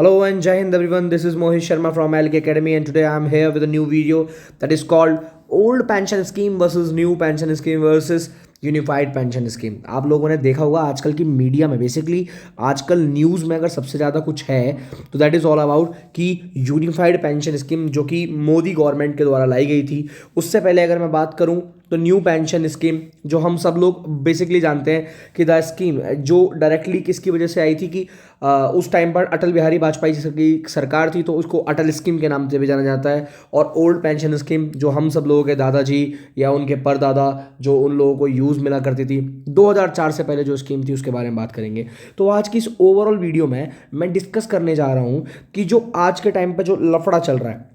Hello and Jai Hind everyone, this is Mohit Sharma from LK Academy and today I am here with a new video that is called Old Pension Scheme versus New Pension Scheme versus unified pension scheme. आप लोगों ने देखा होगा आजकल की media में, basically आजकल news में अगर सबसे ज़्यादा कुछ है तो दैट इज़ ऑल अबाउट कि यूनिफाइड पेंशन स्कीम जो कि मोदी गवर्नमेंट के द्वारा लाई गई थी। उससे पहले अगर मैं बात करूं तो न्यू पेंशन स्कीम जो हम सब लोग बेसिकली जानते हैं कि द स्कीम जो डायरेक्टली किसकी वजह से आई थी कि उस टाइम पर अटल बिहारी वाजपेयी की सरकार थी तो उसको अटल स्कीम के नाम से भी जाना जाता है। और ओल्ड पेंशन स्कीम जो हम सब लोगों के दादाजी या उनके परदादा जो उन लोगों को यूज़ मिला करती थी 2004 से पहले जो स्कीम थी उसके बारे में बात करेंगे। तो आज की इस ओवरऑल वीडियो में मैं डिस्कस करने जा रहा हूँ कि जो आज के टाइम पर जो लफड़ा चल रहा है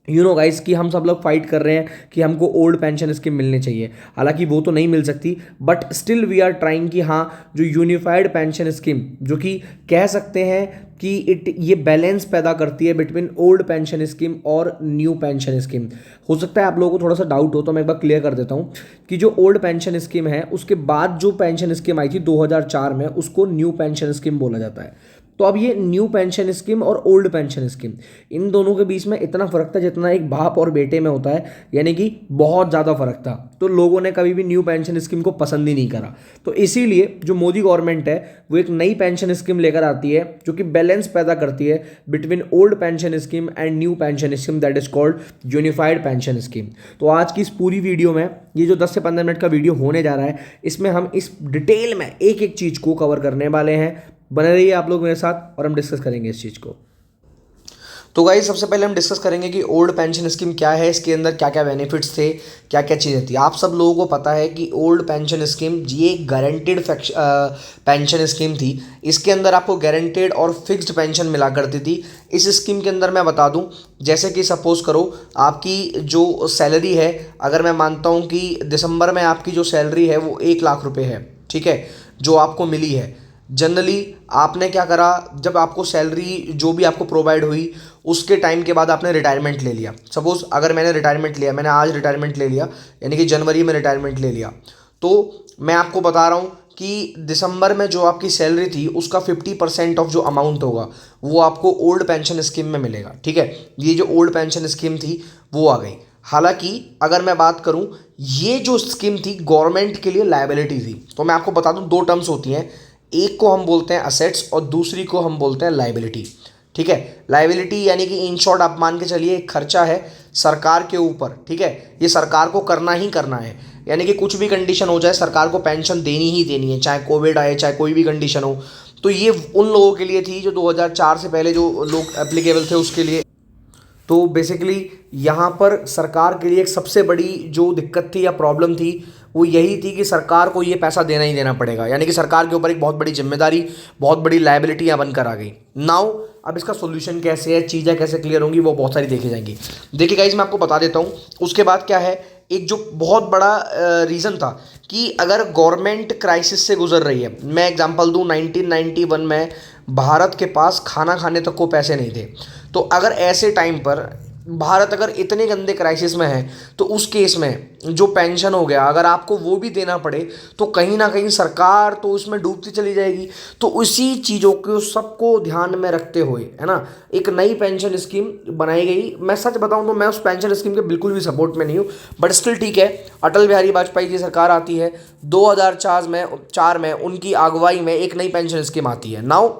गाइस कि हम सब लोग फाइट कर रहे हैं कि हमको ओल्ड पेंशन स्कीम मिलनी चाहिए। हालांकि वो तो नहीं मिल सकती but still we are trying कि हाँ जो यूनिफाइड पेंशन स्कीम जो कि कह सकते हैं कि ये बैलेंस पैदा करती है बिटवीन ओल्ड पेंशन स्कीम और न्यू पेंशन स्कीम। हो सकता है आप लोगों को थोड़ा सा डाउट हो तो मैं एक बार क्लियर कर देता हूँ कि जो ओल्ड पेंशन स्कीम है उसके बाद जो पेंशन स्कीम आई थी 2004 में उसको न्यू पेंशन स्कीम बोला जाता है। तो अब ये न्यू पेंशन स्कीम और ओल्ड पेंशन स्कीम इन दोनों के बीच में इतना फर्क था जितना एक बाप और बेटे में होता है, यानी कि बहुत ज़्यादा फर्क था। तो लोगों ने कभी भी न्यू पेंशन स्कीम को पसंद ही नहीं करा। तो इसीलिए जो मोदी गवर्नमेंट है वो एक नई पेंशन स्कीम लेकर आती है जो कि बैलेंस पैदा करती है between old pension scheme and new pension scheme that is called unified pension scheme. तो आज की इस पूरी वीडियो में ये जो 10 से 15 मिनट का वीडियो होने जा रहा है इसमें हम इस डिटेल में एक एक चीज़ को कवर करने वाले हैं। बने रहिए आप लोग मेरे साथ और हम डिस्कस करेंगे इस चीज़ को। तो गाइस सबसे पहले हम डिस्कस करेंगे कि ओल्ड पेंशन स्कीम क्या है, इसके अंदर क्या क्या बेनिफिट्स थे, क्या क्या चीज़ें थी। आप सब लोगों को पता है कि ओल्ड पेंशन स्कीम ये गारंटेड पेंशन स्कीम थी। इसके अंदर आपको गारंटेड और फिक्स्ड पेंशन मिला करती थी। इस स्कीम के अंदर मैं बता दूं, जैसे कि सपोज करो आपकी जो सैलरी है, अगर मैं मानता हूं कि दिसंबर में आपकी जो सैलरी है वो 1 लाख रुपए है, ठीक है, जो आपको मिली है। जनरली आपने क्या करा, जब आपको सैलरी जो भी आपको प्रोवाइड हुई उसके टाइम के बाद आपने रिटायरमेंट ले लिया। सपोज अगर मैंने रिटायरमेंट लिया, मैंने आज रिटायरमेंट ले लिया यानी कि जनवरी में रिटायरमेंट ले लिया, तो मैं आपको बता रहा हूँ कि दिसंबर में जो आपकी सैलरी थी उसका 50% ऑफ जो अमाउंट होगा वो आपको ओल्ड पेंशन स्कीम में मिलेगा, ठीक है। ये जो ओल्ड पेंशन स्कीम थी वो आ गई। हालांकि अगर मैं बात करूं, ये जो स्कीम थी गवर्नमेंट के लिए लायबिलिटी थी। तो मैं आपको बता दूं, दो टर्म्स होती हैं, एक को हम बोलते हैं असेट्स और दूसरी को हम बोलते हैं लायबिलिटी, ठीक है। लायबिलिटी यानी कि इन शॉर्ट आप मान के चलिए एक खर्चा है सरकार के ऊपर, ठीक है, ये सरकार को करना ही करना है, यानी कि कुछ भी कंडीशन हो जाए सरकार को पेंशन देनी ही देनी है, चाहे कोविड आए चाहे कोई भी कंडीशन हो। तो ये उन लोगों के लिए थी जो 2004 से पहले जो लोग एप्लीकेबल थे उसके लिए। तो बेसिकली यहाँ पर सरकार के लिए एक सबसे बड़ी जो दिक्कत थी या प्रॉब्लम थी वो यही थी कि सरकार को ये पैसा देना ही देना पड़ेगा, यानी कि सरकार के ऊपर एक बहुत बड़ी जिम्मेदारी, बहुत बड़ी लायबिलिटी यहाँ बनकर आ गई। नाउ अब इसका सोल्यूशन कैसे है, चीज़ें कैसे क्लियर होंगी, वो बहुत सारी देखी जाएंगी। देखिए गाइस मैं आपको बता देता हूँ। उसके बाद क्या है, एक जो बहुत बड़ा रीज़न था कि अगर गवर्नमेंट क्राइसिस से गुजर रही है, मैं एग्जांपल दूँ 1991 में भारत के पास खाना खाने तक को पैसे नहीं थे। तो अगर ऐसे टाइम पर भारत अगर इतने गंदे क्राइसिस में है तो उस केस में जो पेंशन हो गया अगर आपको वो भी देना पड़े तो कहीं ना कहीं सरकार तो उसमें डूबती चली जाएगी। तो उसी चीज़ों को सबको ध्यान में रखते हुए है ना एक नई पेंशन स्कीम बनाई गई। मैं सच बताऊं तो मैं उस पेंशन स्कीम के बिल्कुल भी सपोर्ट में नहीं हूँ, बट स्टिल ठीक है। अटल बिहारी वाजपेयी की सरकार आती है 2004 में उनकी अगुवाई में एक नई पेंशन स्कीम आती है। नाउ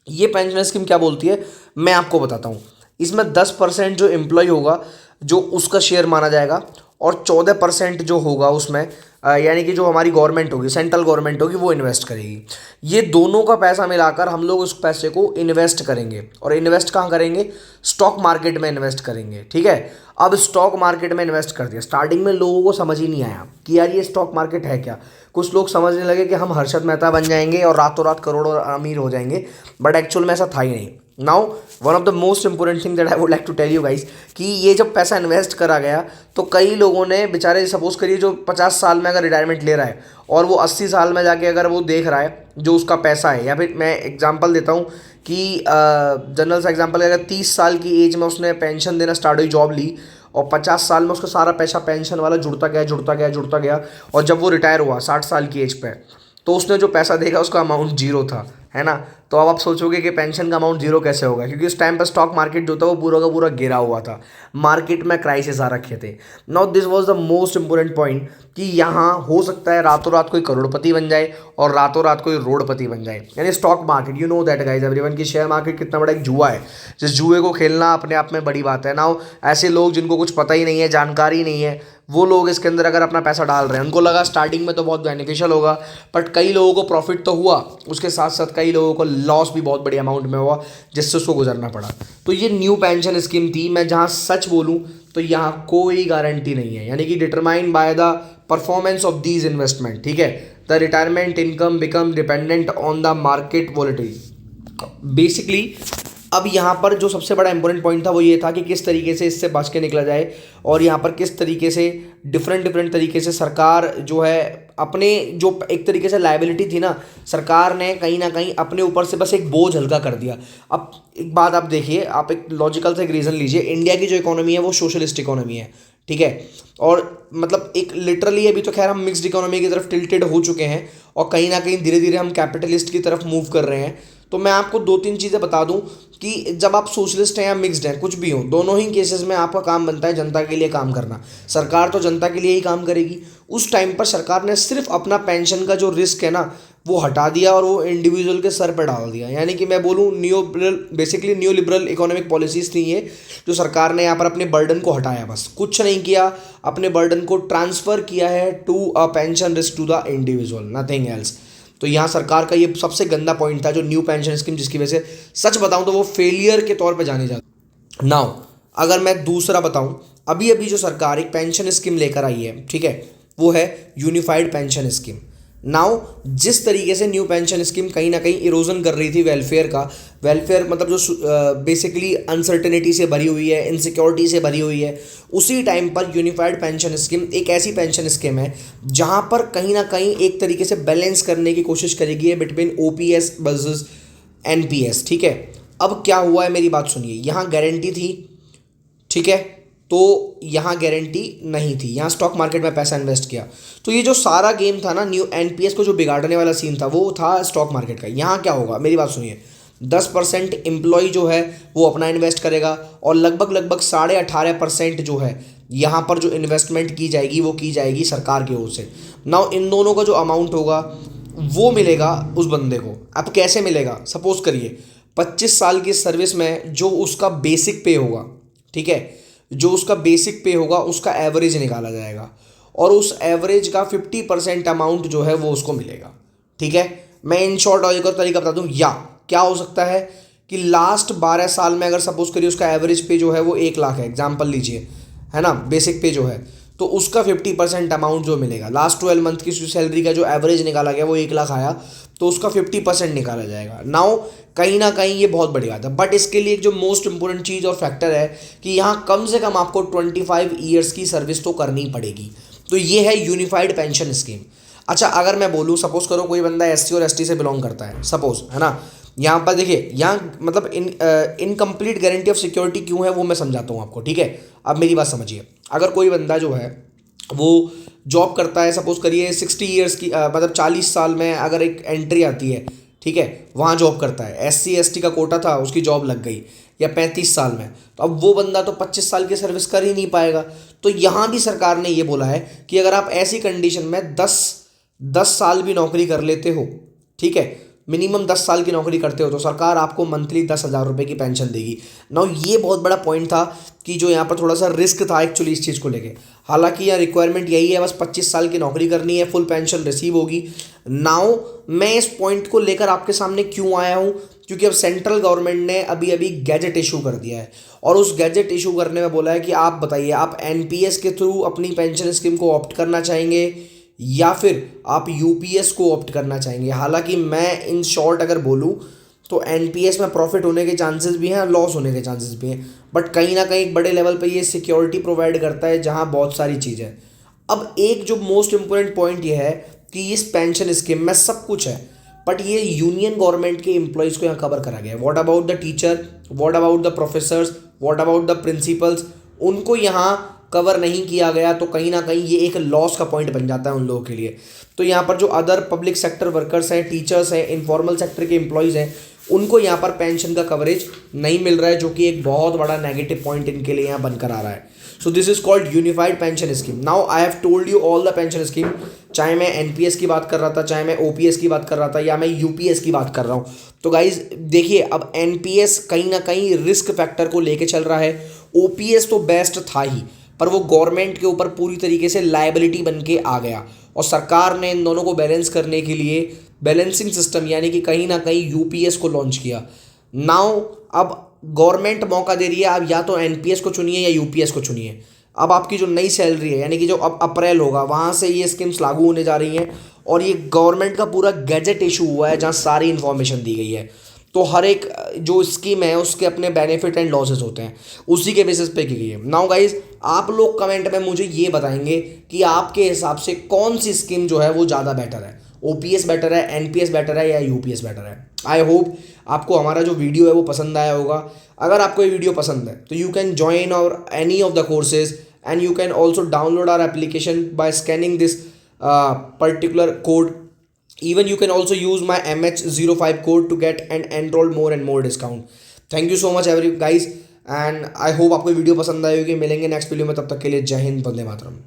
ये पेंशन स्कीम क्या बोलती है मैं आपको बताता हूँ। इसमें 10% जो एम्प्लॉय होगा जो उसका शेयर माना जाएगा और 14% जो होगा उसमें यानी कि जो हमारी गवर्नमेंट होगी, सेंट्रल गवर्नमेंट होगी, वो इन्वेस्ट करेगी। ये दोनों का पैसा मिलाकर हम लोग उस पैसे को इन्वेस्ट करेंगे। और इन्वेस्ट कहाँ करेंगे? स्टॉक मार्केट में इन्वेस्ट करेंगे, ठीक है। अब स्टॉक मार्केट में इन्वेस्ट कर दिया, स्टार्टिंग में लोगों को समझ ही नहीं आया कि यार ये स्टॉक मार्केट है क्या। कुछ लोग समझने लगे कि हम हर्षद मेहता बन जाएंगे और रातों रात करोड़ों अमीर हो जाएंगे, बट एक्चुअल में ऐसा था ही नहीं। Now one of the most important thing that I would like to tell you guys कि ये जब पैसा इन्वेस्ट करा गया तो कई लोगों ने बेचारे, सपोज करिए जो 50 साल में अगर रिटायरमेंट ले रहा है और वो 80 साल में जाके अगर वो देख रहा है जो उसका पैसा है, या फिर मैं एग्जांपल देता हूँ कि जनरल सा एग्जांपल, अगर 30 साल की एज में उसने पेंशन देना स्टार्ट हुई, जॉब ली और 50 साल में उसका सारा पैसा पेंशन वाला जुड़ता गया और जब वो रिटायर हुआ 60 साल की एज पे तो उसने जो पैसा देखा उसका अमाउंट जीरो था, है ना। तो अब आप सोचोगे कि पेंशन का अमाउंट जीरो कैसे होगा, क्योंकि उस टाइम पर स्टॉक मार्केट जो था वो पूरा का पूरा गिरा हुआ था, मार्केट में क्राइसिस आ रखे थे। Now this was the most important point कि यहाँ हो सकता है रातों रात कोई करोड़पति बन जाए और रातों रात कोई रोडपति बन जाए। यानी stock market, you know that guys everyone, की शेयर मार्केट कितना बड़ा एक जुआ है, जिस जुए को खेलना अपने आप में बड़ी बात है। नाउ ऐसे लोग जिनको कुछ पता ही नहीं है, जानकारी नहीं है, वो लोग इसके अंदर अगर अपना पैसा डाल रहे हैं, उनको लगा स्टार्टिंग में तो बहुत बेनिफिशियल होगा, बट कई लोगों को प्रॉफिट तो हुआ, उसके साथ साथ कई लोगों को लॉस भी बहुत बड़ी अमाउंट में हुआ, जिससे उसको गुजरना पड़ा। तो ये न्यू पेंशन स्कीम थी। मैं जहाँ सच बोलूँ तो यहाँ कोई गारंटी नहीं है, यानी कि determine by the performance of these investment, ठीक है। The retirement income become dependent on the market volatility basically. अब यहाँ पर जो सबसे बड़ा इंपॉर्टेंट पॉइंट था वो ये था कि किस तरीके से इससे बच के निकला जाए, और यहाँ पर किस तरीके से डिफरेंट तरीके से सरकार जो है अपने जो एक तरीके से लायबिलिटी थी ना, सरकार ने कहीं ना कहीं अपने ऊपर से बस एक बोझ हल्का कर दिया। अब एक बात आप देखिए, आप एक लॉजिकल से एक रीज़न लीजिए, इंडिया की जो इकोनॉमी है वो सोशलिस्ट इकोनॉमी है, ठीक है, और मतलब एक लिटरली अभी तो खैर हम मिक्स्ड इकोनॉमी की तरफ टिल्टेड हो चुके हैं और कहीं ना कहीं धीरे धीरे हम कैपिटलिस्ट की तरफ मूव कर रहे हैं। तो मैं आपको दो तीन चीज़ें बता दूं कि जब आप सोशलिस्ट हैं या मिक्स्ड हैं, कुछ भी हो, दोनों ही केसेस में आपका काम बनता है जनता के लिए काम करना। सरकार तो जनता के लिए ही काम करेगी। उस टाइम पर सरकार ने सिर्फ अपना पेंशन का जो रिस्क है ना वो हटा दिया और वो इंडिविजुअल के सर पर डाल दिया। यानी कि मैं बोलूँ basically new liberal economic policies थी ये, जो सरकार ने यहाँ पर अपने बर्डन को हटाया, बस कुछ नहीं किया, अपने बर्डन को ट्रांसफ़र किया है to a pension risk to the individual, nothing else. तो यहाँ सरकार का ये सबसे गंदा पॉइंट था, जो न्यू पेंशन स्कीम, जिसकी वजह से सच बताऊँ तो वो फेलियर के तौर पे जाने जाती। नाउ अगर मैं दूसरा बताऊँ, अभी अभी जो सरकार एक पेंशन स्कीम लेकर आई है, ठीक है, वो है यूनिफाइड पेंशन स्कीम। नाउ जिस तरीके से न्यू पेंशन स्कीम कहीं ना कहीं इरोजन कर रही थी वेलफेयर का, वेलफेयर मतलब जो बेसिकली अनसर्टेनिटी से भरी हुई है, इनसिक्योरिटी से भरी हुई है, उसी टाइम पर यूनिफाइड पेंशन स्कीम एक ऐसी पेंशन स्कीम है जहां पर कहीं ना कहीं एक तरीके से बैलेंस करने की कोशिश करेगी बिटवीन ओपीएस वर्सेस एनपीएस, ठीक है। अब क्या हुआ है, मेरी बात सुनिए, यहाँ गारंटी थी, ठीक है, तो यहाँ गारंटी नहीं थी, यहाँ स्टॉक मार्केट में पैसा इन्वेस्ट किया। तो ये जो सारा गेम था ना, न्यू एनपीएस को जो बिगाड़ने वाला सीन था वो था स्टॉक मार्केट का। यहाँ क्या होगा, मेरी बात सुनिए, 10% एम्प्लॉय जो है वो अपना इन्वेस्ट करेगा और लगभग 18.5% जो है यहाँ पर जो इन्वेस्टमेंट की जाएगी वो की जाएगी सरकार की ओर से। नाउ इन दोनों का जो अमाउंट होगा वो मिलेगा उस बंदे को। अब कैसे मिलेगा, सपोज करिए 25 साल की सर्विस में जो उसका बेसिक पे होगा, ठीक है, जो उसका बेसिक पे होगा उसका एवरेज निकाला जाएगा और उस एवरेज का 50% अमाउंट जो है वो उसको मिलेगा, ठीक है। मैं इन शॉर्ट और एक और तरीका बता दूं, या क्या हो सकता है कि लास्ट 12 साल में अगर सपोज करिए उसका एवरेज पे जो है वो 1 लाख है, एग्जाम्पल लीजिए, है ना, बेसिक पे जो है, तो उसका 50% अमाउंट जो मिलेगा, लास्ट 12 मंथ की सैलरी का जो एवरेज निकाला गया वो 1 लाख आया, तो उसका 50% निकाला जाएगा। नाउ कहीं ना कहीं ये बहुत बड़ी बात है, बट इसके लिए एक जो मोस्ट इंपॉर्टेंट चीज़ और फैक्टर है कि यहाँ कम से कम आपको 25 ईयर्स की सर्विस तो करनी पड़ेगी। तो ये है यूनिफाइड पेंशन स्कीम। अच्छा, अगर मैं बोलूँ, सपोज करो कोई बंदा एससी और एसटी से बिलोंग करता है, सपोज, है ना, यहाँ पर देखिए, यहाँ मतलब इनकम्प्लीट गारंटी ऑफ सिक्योरिटी क्यों है वो मैं समझाता हूँ आपको, ठीक है। अब मेरी बात समझिए, अगर कोई बंदा जो है वो जॉब करता है, सपोज करिए 60 ईयर्स की मतलब 40 साल में अगर एक एंट्री आती है, ठीक है, वहाँ जॉब करता है, एससी एसटी का कोटा था, उसकी जॉब लग गई, या 35 साल में, तो अब वो बंदा तो 25 साल की सर्विस कर ही नहीं पाएगा। तो यहाँ भी सरकार ने ये बोला है कि अगर आप ऐसी कंडीशन में 10 साल भी नौकरी कर लेते हो, ठीक है, मिनिमम 10 साल की नौकरी करते हो, तो सरकार आपको मंथली 10,000 रुपये की पेंशन देगी। नाउ ये बहुत बड़ा पॉइंट था कि जो यहाँ पर थोड़ा सा रिस्क था एक्चुअली इस चीज़ को लेके। हालांकि यहाँ रिक्वायरमेंट यही है, बस 25 साल की नौकरी करनी है, फुल पेंशन रिसीव होगी। नाउ मैं इस पॉइंट को लेकर आपके सामने क्यों आया हूँ, क्योंकि अब सेंट्रल गवर्नमेंट ने अभी अभी गैजेट इशू कर दिया है और उस गैजेट इशू करने में बोला है कि आप बताइए, आप एनपीएस के थ्रू अपनी पेंशन स्कीम को ऑप्ट करना चाहेंगे या फिर आप यूपीएस को ऑप्ट करना चाहेंगे। हालांकि मैं इन शॉर्ट अगर बोलूँ तो एनपीएस में प्रॉफिट होने के चांसेस भी हैं, लॉस होने के चांसेस भी हैं, बट कहीं ना कहीं एक बड़े लेवल पे ये सिक्योरिटी प्रोवाइड करता है जहां बहुत सारी चीज़ है। अब एक जो मोस्ट इंपॉर्टेंट पॉइंट ये है कि इस पेंशन स्कीम में सब कुछ है, बट ये यूनियन गवर्नमेंट के एम्प्लॉयज़ को यहाँ कवर करा गया है। What about the teacher, what about the professors, what about the principles, उनको यहाँ कवर नहीं किया गया। तो कहीं ना कहीं ये एक लॉस का पॉइंट बन जाता है उन लोगों के लिए। तो यहाँ पर जो अदर पब्लिक सेक्टर वर्कर्स हैं, टीचर्स हैं, इनफॉर्मल सेक्टर के एम्प्लॉयज़ हैं, उनको यहाँ पर पेंशन का कवरेज नहीं मिल रहा है, जो कि एक बहुत बड़ा नेगेटिव पॉइंट इनके लिए यहाँ बनकर आ रहा है। So this is called unified pension scheme. Now I have told you all the pension scheme, चाहे मैं एनपीएस की बात कर रहा था, चाहे मैं ओपीएस की बात कर रहा था, या मैं यूपीएस की बात कर रहा हूँ। तो गाइज देखिए, अब एनपीएस कहीं ना कहीं रिस्क फैक्टर को लेके चल रहा है, ओपीएस तो बेस्ट था ही, पर वो गवर्नमेंट के ऊपर पूरी तरीके से लायबिलिटी बन के आ गया, और सरकार ने इन दोनों को बैलेंस करने के लिए बैलेंसिंग सिस्टम यानी कि कहीं ना कहीं यूपीएस को लॉन्च किया। नाउ अब गवर्नमेंट मौका दे रही है, आप या तो एनपीएस को चुनिए या यूपीएस को चुनिए। अब आपकी जो नई सैलरी है, यानी कि जो अब अप्रैल होगा, वहाँ से ये स्कीम्स लागू होने जा रही हैं, और ये गवर्नमेंट का पूरा गैजेट इशू हुआ है जहाँ सारी इन्फॉर्मेशन दी गई है। तो हर एक जो स्कीम है उसके अपने बेनिफिट एंड लॉसेस होते हैं, उसी के बेसिस पे की गई है। नाउ गाइज, आप लोग कमेंट में मुझे ये बताएंगे कि आपके हिसाब से कौन सी स्कीम जो है वो ज़्यादा बेटर है, ओपीएस बेटर है, एनपीएस बेटर है, या यूपीएस बेटर है। आई होप आपको हमारा जो वीडियो है वो पसंद आया होगा। अगर आपको ये वीडियो पसंद है तो यू कैन ज्वाइन और any of the courses, and you can also download our application by scanning this particular code. Even you can also use my MH05 code to get and enroll more and more discount. Thank you so much every guys, and I hope आपको video पसंद आई होगी। मिलेंगे next video में, तब तक के लिए जय हिंद, वंदे मातरम।